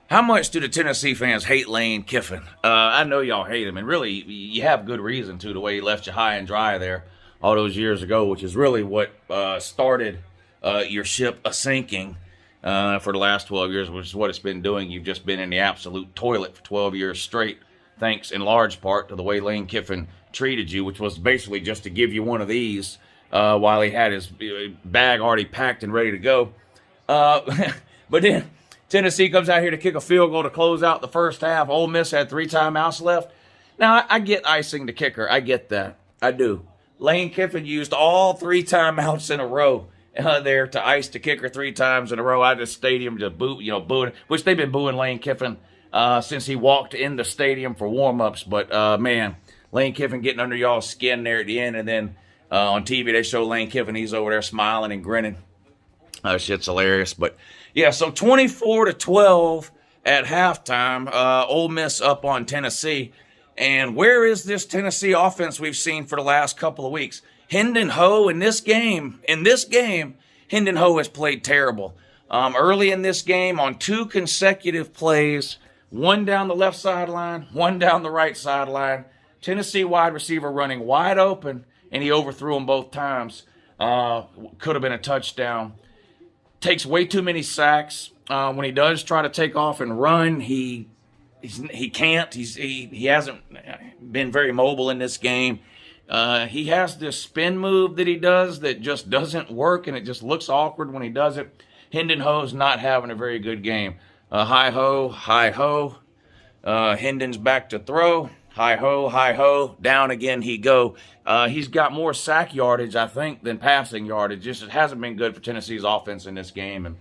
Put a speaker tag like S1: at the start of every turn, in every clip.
S1: How much do the Tennessee fans hate Lane Kiffin? I know y'all hate him, and really, you have good reason to, the way he left you high and dry there all those years ago, which is really what started your ship a-sinking for the last 12 years, which is what it's been doing. You've just been in the absolute toilet for 12 years straight, thanks in large part to the way Lane Kiffin treated you, which was basically just to give you one of these while he had his bag already packed and ready to go. But then Tennessee comes out here to kick a field goal to close out the first half. Ole Miss had 3 timeouts left. Now, I get icing the kicker. I get that. I do. Lane Kiffin used all 3 timeouts in a row there to ice the kicker 3 times in a row. I just stadium just booing, which they've been booing Lane Kiffin since he walked in the stadium for warm-ups. But, man, Lane Kiffin getting under y'all's skin there at the end. And then on TV they show Lane Kiffin. He's over there smiling and grinning. Shit's hilarious. But, yeah, so 24-12 at halftime. Ole Miss up on Tennessee. And where is this Tennessee offense we've seen for the last couple of weeks? Hendon Ho in this game, Hendon Ho has played terrible. Early in this game, on 2 consecutive plays, one down the left sideline, one down the right sideline, Tennessee wide receiver running wide open, and he overthrew him both times. Could have been a touchdown. Takes way too many sacks. When he does try to take off and run, he can't. He hasn't been very mobile in this game. He has this spin move that he does that just doesn't work, and it just looks awkward when he does it. Hendon Ho's not having a very good game. Hi ho. Hendon's back to throw. Hi ho. Down again he go. He's got more sack yardage, I think, than passing yardage. Just it hasn't been good for Tennessee's offense in this game. And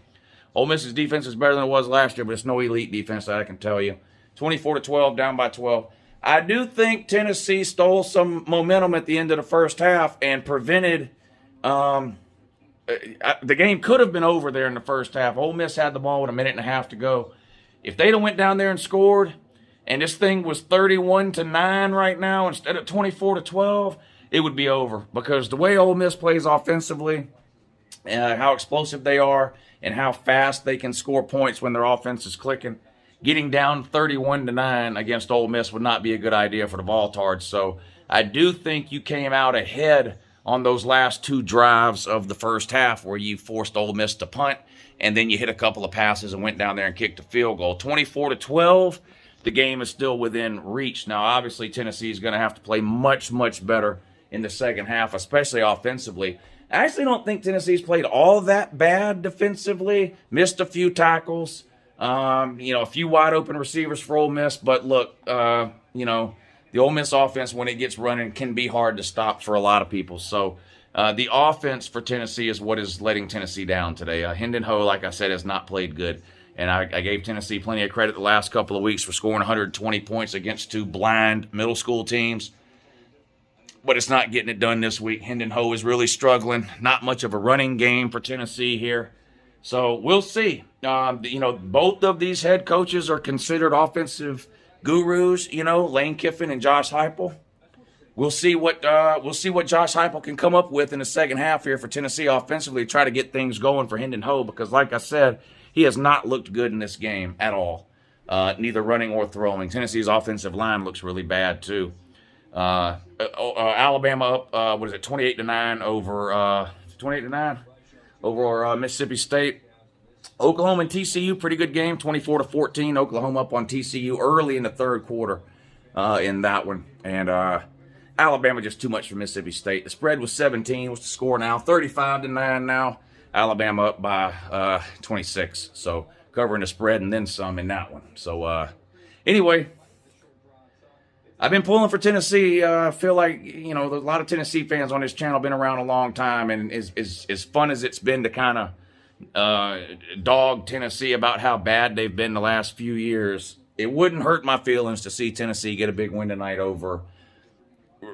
S1: Ole Miss's defense is better than it was last year, but it's no elite defense, that I can tell you. 24-12, down by 12. I do think Tennessee stole some momentum at the end of the first half and prevented the game could have been over there in the first half. Ole Miss had the ball with a minute and a half to go. If they'd have went down there and scored, and this thing was 31-9 right now instead of 24-12, it would be over. Because the way Ole Miss plays offensively, how explosive they are, and how fast they can score points when their offense is clicking, getting down 31-9 against Ole Miss would not be a good idea for the Voltards. So I do think you came out ahead on those last 2 drives of the first half where you forced Ole Miss to punt, and then you hit a couple of passes and went down there and kicked a field goal. 24-12, the game is still within reach. Now, obviously, Tennessee is going to have to play much, much better in the second half, especially offensively. I actually don't think Tennessee's played all that bad defensively. Missed a few tackles. A few wide open receivers for Ole Miss, but look, the Ole Miss offense, when it gets running, can be hard to stop for a lot of people. So the offense for Tennessee is what is letting Tennessee down today. Hendon Ho, like I said, has not played good, and I gave Tennessee plenty of credit the last couple of weeks for scoring 120 points against 2 blind middle school teams, but it's not getting it done this week. Hendon Ho is really struggling. Not much of a running game for Tennessee here. So we'll see. Both of these head coaches are considered offensive gurus. Lane Kiffin and Josh Heupel. We'll see what Josh Heupel can come up with in the second half here for Tennessee offensively to try to get things going for Hendon Ho, because, like I said, he has not looked good in this game at all, neither running or throwing. Tennessee's offensive line looks really bad too. Alabama up 28-9 over 28-9 over Mississippi State. Oklahoma and TCU, pretty good game, 24-14. Oklahoma up on TCU early in the third quarter in that one. And Alabama just too much for Mississippi State. The spread was 17. What's the score now? 35-9 now. Alabama up by 26. So covering the spread and then some in that one. So anyway, I've been pulling for Tennessee. I feel like, a lot of Tennessee fans on this channel have been around a long time, and as fun as it's been to kind of dog Tennessee about how bad they've been the last few years, it wouldn't hurt my feelings to see Tennessee get a big win tonight over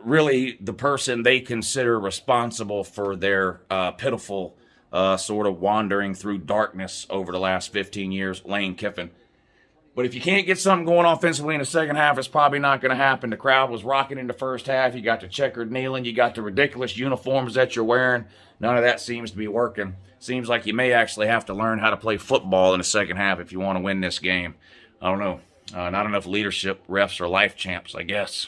S1: really the person they consider responsible for their pitiful sort of wandering through darkness over the last 15 years, Lane Kiffin. But if you can't get something going offensively in the second half, it's probably not going to happen. The crowd was rocking in the first half. You got the checkered kneeling. You got the ridiculous uniforms that you're wearing. None of that seems to be working. Seems like you may actually have to learn how to play football in the second half if you want to win this game. I don't know. Not enough leadership. Refs are life champs, I guess.